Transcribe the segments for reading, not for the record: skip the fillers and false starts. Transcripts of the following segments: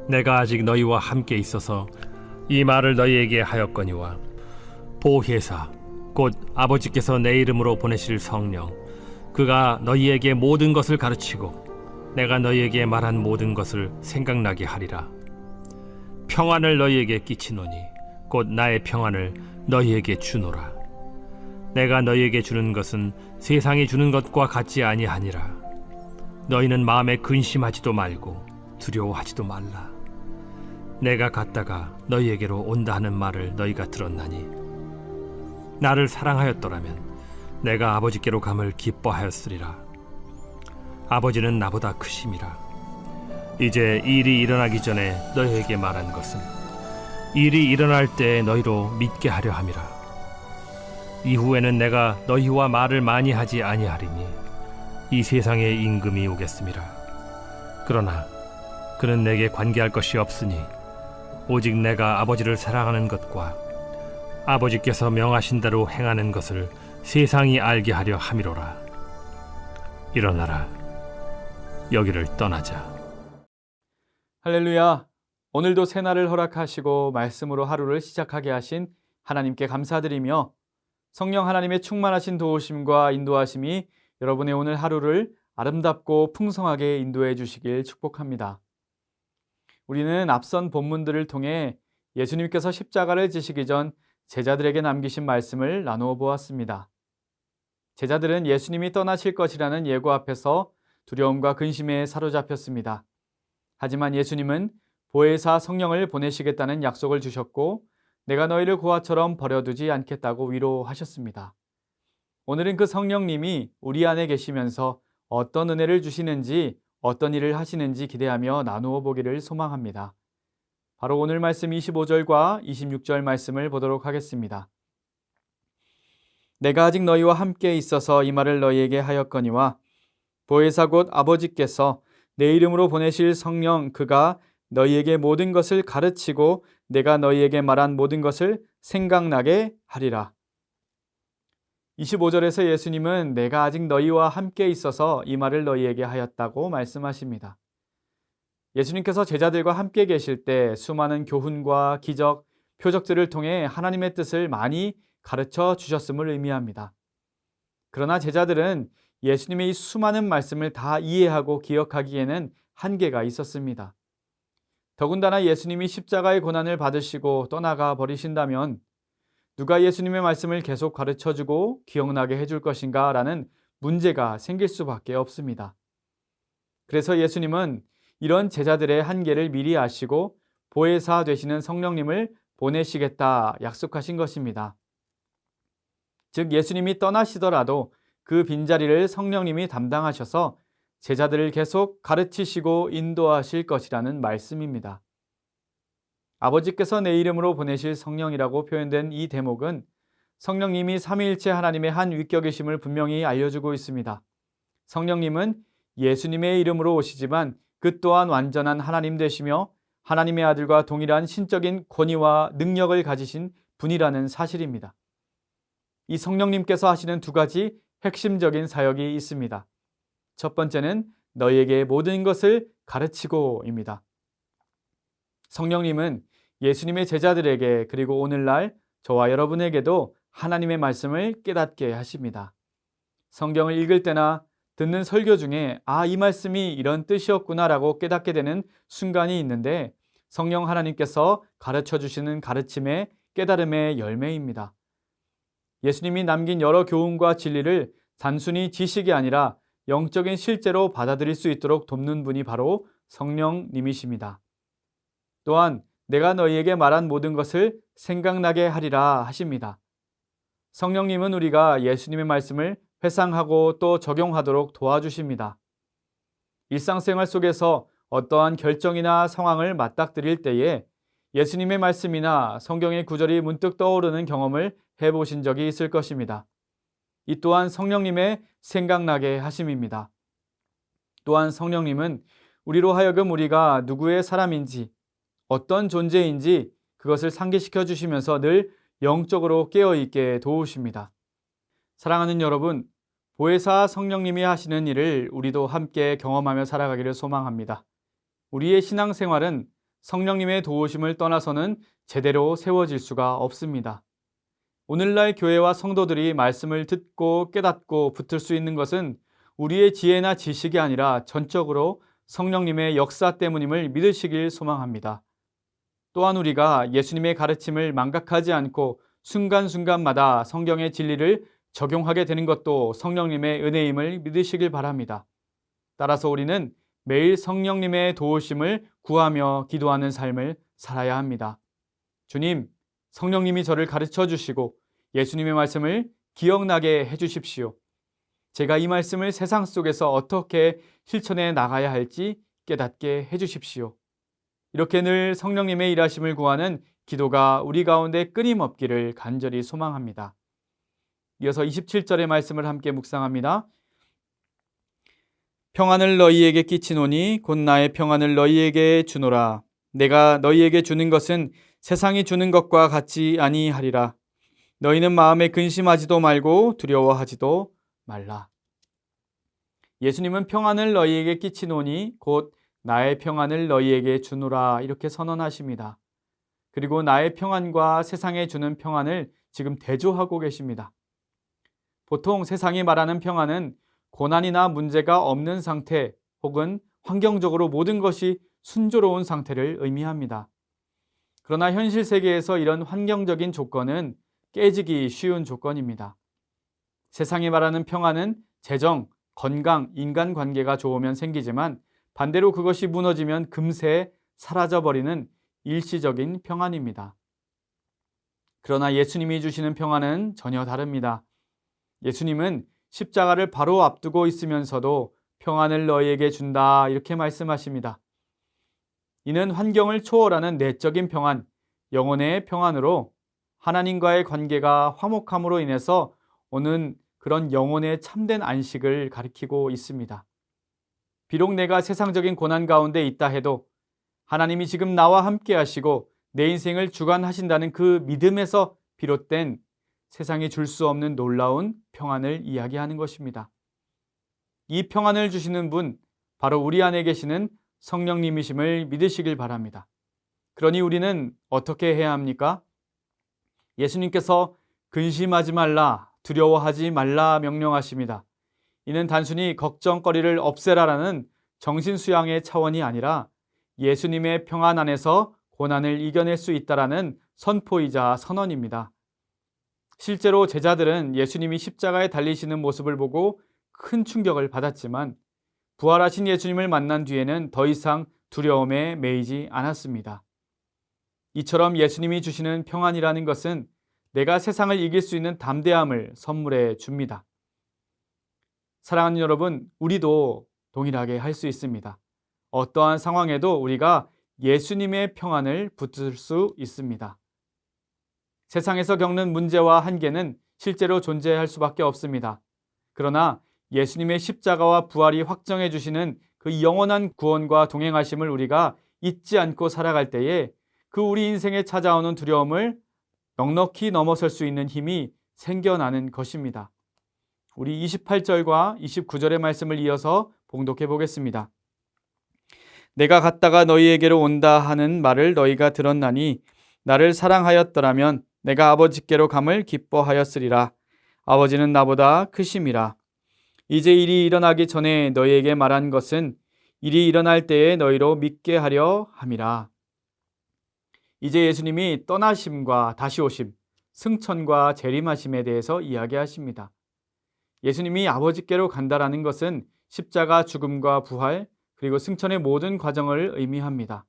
내가 아직 너희와 함께 있어서 이 말을 너희에게 하였거니와 보혜사 곧 아버지께서 내 이름으로 보내실 성령 그가 너희에게 모든 것을 가르치고 내가 너희에게 말한 모든 것을 생각나게 하리라. 평안을 너희에게 끼치노니 곧 나의 평안을 너희에게 주노라. 내가 너희에게 주는 것은 세상이 주는 것과 같지 아니하니라. 너희는 마음에 근심하지도 말고 두려워하지도 말라. 내가 갔다가 너희에게로 온다 하는 말을 너희가 들었나니 나를 사랑하였더라면 내가 아버지께로 감을 기뻐하였으리라. 아버지는 나보다 크심이라. 이제 일이 일어나기 전에 너희에게 말한 것은 일이 일어날 때 너희로 믿게 하려 함이라. 이후에는 내가 너희와 말을 많이 하지 아니하리니 이 세상의 임금이 오겠음이라. 그러나 그는 내게 관계할 것이 없으니 오직 내가 아버지를 사랑하는 것과 아버지께서 명하신 대로 행하는 것을 세상이 알게 하려 함이로라. 일어나라. 여기를 떠나자. 할렐루야. 오늘도 새날을 허락하시고 말씀으로 하루를 시작하게 하신 하나님께 감사드리며 성령 하나님의 충만하신 도우심과 인도하심이 여러분의 오늘 하루를 아름답고 풍성하게 인도해 주시길 축복합니다. 우리는 앞선 본문들을 통해 예수님께서 십자가를 지시기 전 제자들에게 남기신 말씀을 나누어 보았습니다. 제자들은 예수님이 떠나실 것이라는 예고 앞에서 두려움과 근심에 사로잡혔습니다. 하지만 예수님은 보혜사 성령을 보내시겠다는 약속을 주셨고 내가 너희를 고아처럼 버려두지 않겠다고 위로하셨습니다. 오늘은 그 성령님이 우리 안에 계시면서 어떤 은혜를 주시는지 어떤 일을 하시는지 기대하며 나누어 보기를 소망합니다. 바로 오늘 말씀 25절과 26절 말씀을 보도록 하겠습니다. 내가 아직 너희와 함께 있어서 이 말을 너희에게 하였거니와 보혜사 곧 아버지께서 내 이름으로 보내실 성령 그가 너희에게 모든 것을 가르치고 내가 너희에게 말한 모든 것을 생각나게 하리라. 25절에서 예수님은 내가 아직 너희와 함께 있어서 이 말을 너희에게 하였다고 말씀하십니다. 예수님께서 제자들과 함께 계실 때 수많은 교훈과 기적, 표적들을 통해 하나님의 뜻을 많이 가르쳐 주셨음을 의미합니다. 그러나 제자들은 예수님의 이 수많은 말씀을 다 이해하고 기억하기에는 한계가 있었습니다. 더군다나 예수님이 십자가의 고난을 받으시고 떠나가 버리신다면 누가 예수님의 말씀을 계속 가르쳐주고 기억나게 해줄 것인가 라는 문제가 생길 수밖에 없습니다. 그래서 예수님은 이런 제자들의 한계를 미리 아시고 보혜사 되시는 성령님을 보내시겠다 약속하신 것입니다. 즉 예수님이 떠나시더라도 그 빈자리를 성령님이 담당하셔서 제자들을 계속 가르치시고 인도하실 것이라는 말씀입니다. 아버지께서 내 이름으로 보내실 성령이라고 표현된 이 대목은 성령님이 삼위일체 하나님의 한 위격이심을 분명히 알려주고 있습니다. 성령님은 예수님의 이름으로 오시지만 그 또한 완전한 하나님 되시며 하나님의 아들과 동일한 신적인 권위와 능력을 가지신 분이라는 사실입니다. 이 성령님께서 하시는 두 가지 핵심적인 사역이 있습니다. 첫 번째는 너희에게 모든 것을 가르치고입니다. 성령님은 예수님의 제자들에게 그리고 오늘날 저와 여러분에게도 하나님의 말씀을 깨닫게 하십니다. 성경을 읽을 때나 듣는 설교 중에 이 말씀이 이런 뜻이었구나라고 깨닫게 되는 순간이 있는데 성령 하나님께서 가르쳐 주시는 가르침의 깨달음의 열매입니다. 예수님이 남긴 여러 교훈과 진리를 단순히 지식이 아니라 영적인 실제로 받아들일 수 있도록 돕는 분이 바로 성령님이십니다. 또한 내가 너희에게 말한 모든 것을 생각나게 하리라 하십니다. 성령님은 우리가 예수님의 말씀을 회상하고 또 적용하도록 도와주십니다. 일상생활 속에서 어떠한 결정이나 상황을 맞닥뜨릴 때에 예수님의 말씀이나 성경의 구절이 문득 떠오르는 경험을 해보신 적이 있을 것입니다. 이 또한 성령님의 생각나게 하심입니다. 또한 성령님은 우리로 하여금 우리가 누구의 사람인지 어떤 존재인지 그것을 상기시켜 주시면서 늘 영적으로 깨어있게 도우십니다. 사랑하는 여러분, 보혜사 성령님이 하시는 일을 우리도 함께 경험하며 살아가기를 소망합니다. 우리의 신앙생활은 성령님의 도우심을 떠나서는 제대로 세워질 수가 없습니다. 오늘날 교회와 성도들이 말씀을 듣고 깨닫고 붙을 수 있는 것은 우리의 지혜나 지식이 아니라 전적으로 성령님의 역사 때문임을 믿으시길 소망합니다. 또한 우리가 예수님의 가르침을 망각하지 않고 순간순간마다 성경의 진리를 적용하게 되는 것도 성령님의 은혜임을 믿으시길 바랍니다. 따라서 우리는 매일 성령님의 도우심을 구하며 기도하는 삶을 살아야 합니다. 주님, 성령님이 저를 가르쳐 주시고 예수님의 말씀을 기억나게 해 주십시오. 제가 이 말씀을 세상 속에서 어떻게 실천해 나가야 할지 깨닫게 해 주십시오. 이렇게 늘 성령님의 일하심을 구하는 기도가 우리 가운데 끊임없기를 간절히 소망합니다. 이어서 27절의 말씀을 함께 묵상합니다. 평안을 너희에게 끼치노니 곧 나의 평안을 너희에게 주노라. 내가 너희에게 주는 것은 세상이 주는 것과 같지 아니하리라. 너희는 마음에 근심하지도 말고 두려워하지도 말라. 예수님은 평안을 너희에게 끼치노니 곧 나의 평안을 너희에게 주노라 이렇게 선언하십니다. 그리고 나의 평안과 세상에 주는 평안을 지금 대조하고 계십니다. 보통 세상이 말하는 평안은 고난이나 문제가 없는 상태 혹은 환경적으로 모든 것이 순조로운 상태를 의미합니다. 그러나 현실 세계에서 이런 환경적인 조건은 깨지기 쉬운 조건입니다. 세상이 말하는 평안은 재정, 건강, 인간관계가 좋으면 생기지만 반대로 그것이 무너지면 금세 사라져버리는 일시적인 평안입니다. 그러나 예수님이 주시는 평안은 전혀 다릅니다. 예수님은 십자가를 바로 앞두고 있으면서도 평안을 너희에게 준다 이렇게 말씀하십니다. 이는 환경을 초월하는 내적인 평안, 영혼의 평안으로 하나님과의 관계가 화목함으로 인해서 오는 그런 영혼의 참된 안식을 가리키고 있습니다. 비록 내가 세상적인 고난 가운데 있다 해도 하나님이 지금 나와 함께 하시고 내 인생을 주관하신다는 그 믿음에서 비롯된 세상이 줄 수 없는 놀라운 평안을 이야기하는 것입니다. 이 평안을 주시는 분, 바로 우리 안에 계시는 성령님이심을 믿으시길 바랍니다. 그러니 우리는 어떻게 해야 합니까? 예수님께서 근심하지 말라, 두려워하지 말라 명령하십니다. 이는 단순히 걱정거리를 없애라라는 정신수양의 차원이 아니라 예수님의 평안 안에서 고난을 이겨낼 수 있다라는 선포이자 선언입니다. 실제로 제자들은 예수님이 십자가에 달리시는 모습을 보고 큰 충격을 받았지만 부활하신 예수님을 만난 뒤에는 더 이상 두려움에 매이지 않았습니다. 이처럼 예수님이 주시는 평안이라는 것은 내가 세상을 이길 수 있는 담대함을 선물해 줍니다. 사랑하는 여러분, 우리도 동일하게 할 수 있습니다. 어떠한 상황에도 우리가 예수님의 평안을 붙들 수 있습니다. 세상에서 겪는 문제와 한계는 실제로 존재할 수밖에 없습니다. 그러나 예수님의 십자가와 부활이 확정해 주시는 그 영원한 구원과 동행하심을 우리가 잊지 않고 살아갈 때에 그 우리 인생에 찾아오는 두려움을 넉넉히 넘어설 수 있는 힘이 생겨나는 것입니다. 우리 28절과 29절의 말씀을 이어서 봉독해 보겠습니다. 내가 갔다가 너희에게로 온다 하는 말을 너희가 들었나니 나를 사랑하였더라면 내가 아버지께로 감을 기뻐하였으리라. 아버지는 나보다 크심이라. 이제 일이 일어나기 전에 너희에게 말한 것은 일이 일어날 때에 너희로 믿게 하려 함이라. 이제 예수님이 떠나심과 다시 오심, 승천과 재림하심에 대해서 이야기하십니다. 예수님이 아버지께로 간다라는 것은 십자가 죽음과 부활, 그리고 승천의 모든 과정을 의미합니다.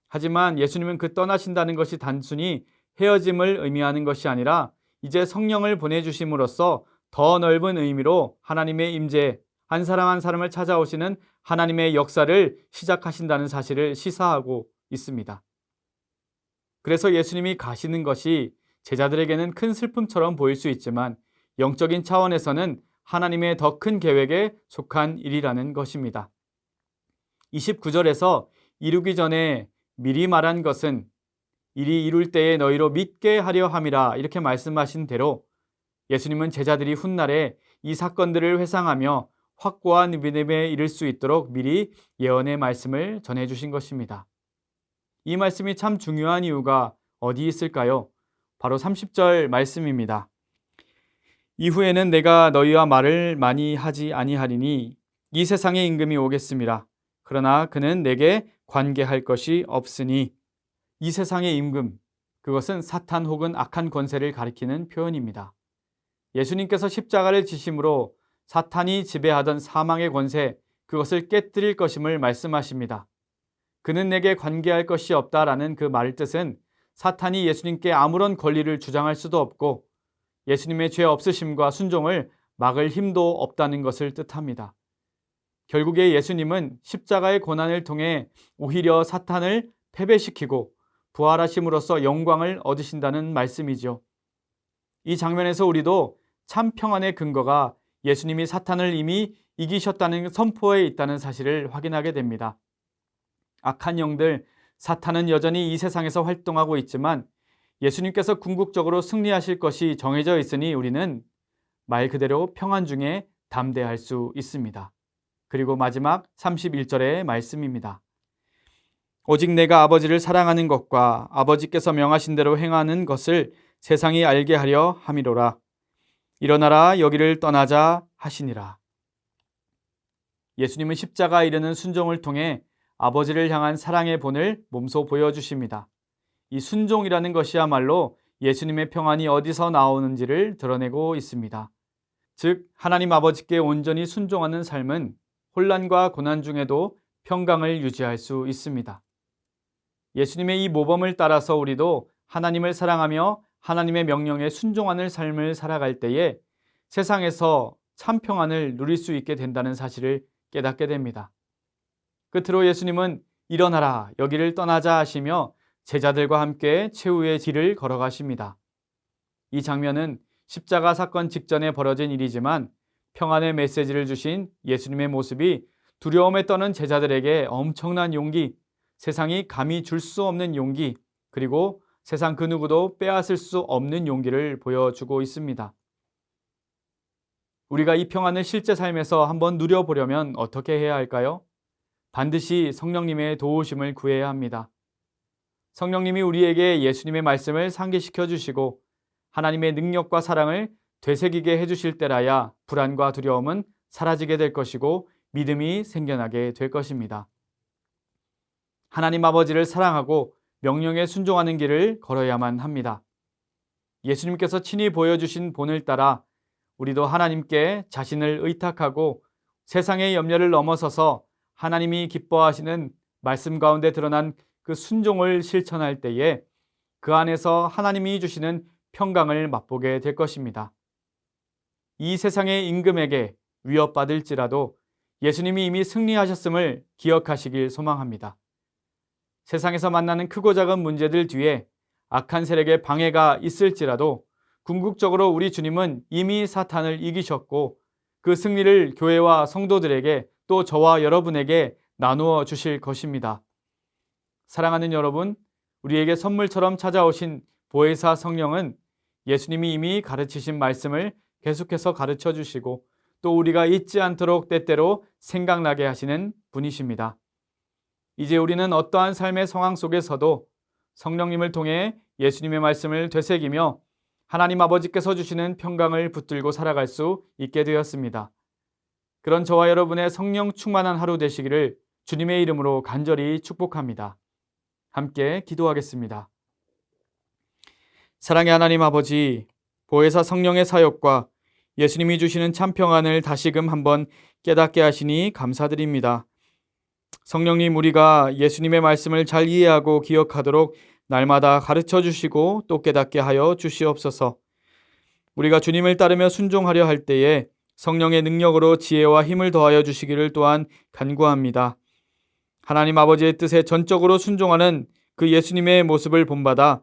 하지만 예수님은 그 떠나신다는 것이 단순히 헤어짐을 의미하는 것이 아니라 이제 성령을 보내주심으로써 더 넓은 의미로 하나님의 임재, 한 사람 한 사람을 찾아오시는 하나님의 역사를 시작하신다는 사실을 시사하고 있습니다. 그래서 예수님이 가시는 것이 제자들에게는 큰 슬픔처럼 보일 수 있지만 영적인 차원에서는 하나님의 더 큰 계획에 속한 일이라는 것입니다. 29절에서 이루기 전에 미리 말한 것은 일이 이룰 때에 너희로 믿게 하려 함이라 이렇게 말씀하신 대로 예수님은 제자들이 훗날에 이 사건들을 회상하며 확고한 믿음에 이를 수 있도록 미리 예언의 말씀을 전해주신 것입니다. 이 말씀이 참 중요한 이유가 어디 있을까요? 바로 30절 말씀입니다. 이후에는 내가 너희와 말을 많이 하지 아니하리니 이 세상의 임금이 오겠음이라. 그러나 그는 내게 관계할 것이 없으니. 이 세상의 임금, 그것은 사탄 혹은 악한 권세를 가리키는 표현입니다. 예수님께서 십자가를 지심으로 사탄이 지배하던 사망의 권세, 그것을 깨뜨릴 것임을 말씀하십니다. 그는 내게 관계할 것이 없다라는 그 말 뜻은 사탄이 예수님께 아무런 권리를 주장할 수도 없고 예수님의 죄 없으심과 순종을 막을 힘도 없다는 것을 뜻합니다. 결국에 예수님은 십자가의 고난을 통해 오히려 사탄을 패배시키고 부활하심으로써 영광을 얻으신다는 말씀이죠. 이 장면에서 우리도 참 평안의 근거가 예수님이 사탄을 이미 이기셨다는 선포에 있다는 사실을 확인하게 됩니다. 악한 영들, 사탄은 여전히 이 세상에서 활동하고 있지만 예수님께서 궁극적으로 승리하실 것이 정해져 있으니 우리는 말 그대로 평안 중에 담대할 수 있습니다. 그리고 마지막 31절의 말씀입니다. 오직 내가 아버지를 사랑하는 것과 아버지께서 명하신 대로 행하는 것을 세상이 알게 하려 함이로라. 일어나라 여기를 떠나자 하시니라. 예수님은 십자가에 이르는 순종을 통해 아버지를 향한 사랑의 본을 몸소 보여주십니다. 이 순종이라는 것이야말로 예수님의 평안이 어디서 나오는지를 드러내고 있습니다. 즉 하나님 아버지께 온전히 순종하는 삶은 혼란과 고난 중에도 평강을 유지할 수 있습니다. 예수님의 이 모범을 따라서 우리도 하나님을 사랑하며 하나님의 명령에 순종하는 삶을 살아갈 때에 세상에서 참 평안을 누릴 수 있게 된다는 사실을 깨닫게 됩니다. 끝으로 예수님은 일어나라 여기를 떠나자 하시며 제자들과 함께 최후의 길을 걸어가십니다. 이 장면은 십자가 사건 직전에 벌어진 일이지만 평안의 메시지를 주신 예수님의 모습이 두려움에 떠는 제자들에게 엄청난 용기, 세상이 감히 줄 수 없는 용기, 그리고 세상 그 누구도 빼앗을 수 없는 용기를 보여주고 있습니다. 우리가 이 평안을 실제 삶에서 한번 누려보려면 어떻게 해야 할까요? 반드시 성령님의 도우심을 구해야 합니다. 성령님이 우리에게 예수님의 말씀을 상기시켜 주시고 하나님의 능력과 사랑을 되새기게 해주실 때라야 불안과 두려움은 사라지게 될 것이고 믿음이 생겨나게 될 것입니다. 하나님 아버지를 사랑하고 명령에 순종하는 길을 걸어야만 합니다. 예수님께서 친히 보여주신 본을 따라 우리도 하나님께 자신을 의탁하고 세상의 염려를 넘어서서 하나님이 기뻐하시는 말씀 가운데 드러난 그 순종을 실천할 때에 그 안에서 하나님이 주시는 평강을 맛보게 될 것입니다. 이 세상의 임금에게 위협받을지라도 예수님이 이미 승리하셨음을 기억하시길 소망합니다. 세상에서 만나는 크고 작은 문제들 뒤에 악한 세력의 방해가 있을지라도 궁극적으로 우리 주님은 이미 사탄을 이기셨고 그 승리를 교회와 성도들에게 또 저와 여러분에게 나누어 주실 것입니다. 사랑하는 여러분, 우리에게 선물처럼 찾아오신 보혜사 성령은 예수님이 이미 가르치신 말씀을 계속해서 가르쳐 주시고 또 우리가 잊지 않도록 때때로 생각나게 하시는 분이십니다. 이제 우리는 어떠한 삶의 상황 속에서도 성령님을 통해 예수님의 말씀을 되새기며 하나님 아버지께서 주시는 평강을 붙들고 살아갈 수 있게 되었습니다. 그런 저와 여러분의 성령 충만한 하루 되시기를 주님의 이름으로 간절히 축복합니다. 함께 기도하겠습니다. 사랑의 하나님 아버지, 보혜사 성령의 사역과 예수님이 주시는 참 평안을 다시금 한번 깨닫게 하시니 감사드립니다. 성령님, 우리가 예수님의 말씀을 잘 이해하고 기억하도록 날마다 가르쳐 주시고 또 깨닫게 하여 주시옵소서. 우리가 주님을 따르며 순종하려 할 때에 성령의 능력으로 지혜와 힘을 더하여 주시기를 또한 간구합니다. 하나님 아버지의 뜻에 전적으로 순종하는 그 예수님의 모습을 본받아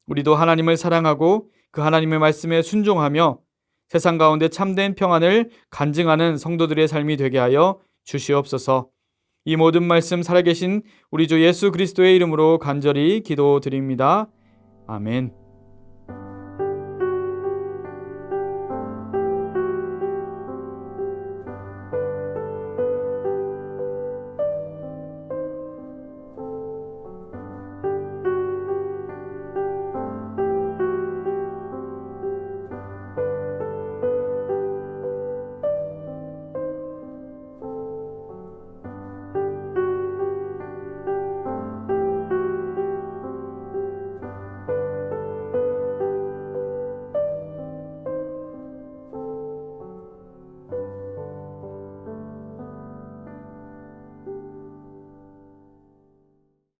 우리도 하나님을 사랑하고 그 하나님의 말씀에 순종하며 세상 가운데 참된 평안을 간증하는 성도들의 삶이 되게 하여 주시옵소서. 이 모든 말씀 살아계신 우리 주 예수 그리스도의 이름으로 간절히 기도드립니다. 아멘.